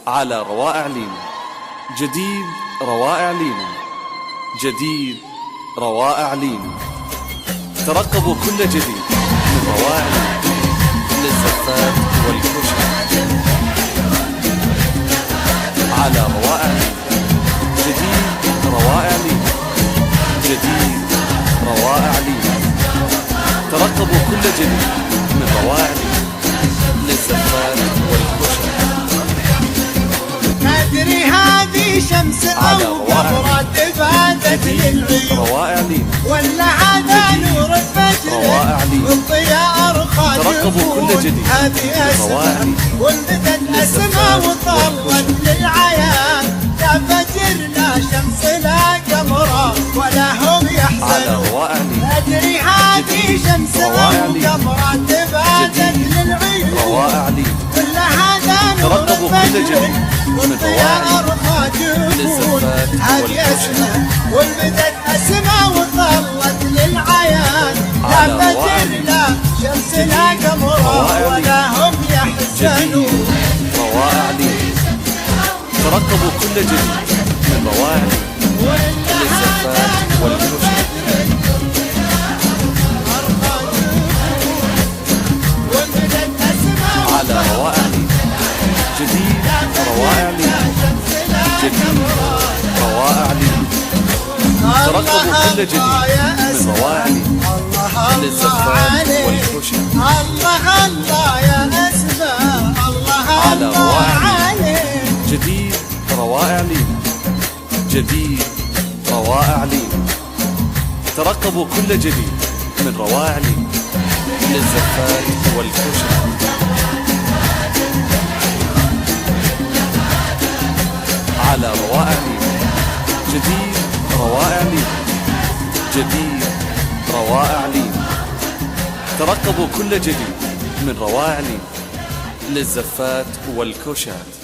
على روائع لينا. جديد روائع لينا، جديد روائع لينا. ترقبوا كل جديد من روائع لينا للزفات والكشك على روائع لينا. جديد روائع لينا، جديد روائع لينا. ترقبوا كل جديد من روائع لينا للزفات والكشك. أدري هذه شمس أو قمرة تبادت للعيون، روائع لينا ولا هذا نور الفجر روائع لينا. والضياء أرخى ترقبوا كل جديد هذه روائع أسماء لينا ولدت أسماء وطلت للعيان. لا فجر لا شمس لا قمرة ولا هم على يحزنون. روائع لينا. أدري هذه شمس أو قمرة تبادت للعيون، روائع لينا. كل هذا نور ترقبوا كل الفجر جديد من روائع للزفات والكشك. ولدت أسماء وظلت للعيان. لا فجر لا شمس لا قمر ولا هم يحزنون. روائع لينا. ترقبوا كل جديد من روائع لينا للزفات والكشك. على روائع لينا. جديد روائع لينا، جديد روائع لينا. ترقبوا كل جديد من روائع لينا للزفات والكشك. الله الله يا أسماء، الله على الله روائع عليك. جديد روائع لينا، جديد روائع لينا. ترقبوا كل جديد من روائع لينا للزفات والكشك. على روائع لينا. جديد روائع لينا، جديد روائع لينا. ترقبوا كل جديد من روائع لينا للزفات والكشات.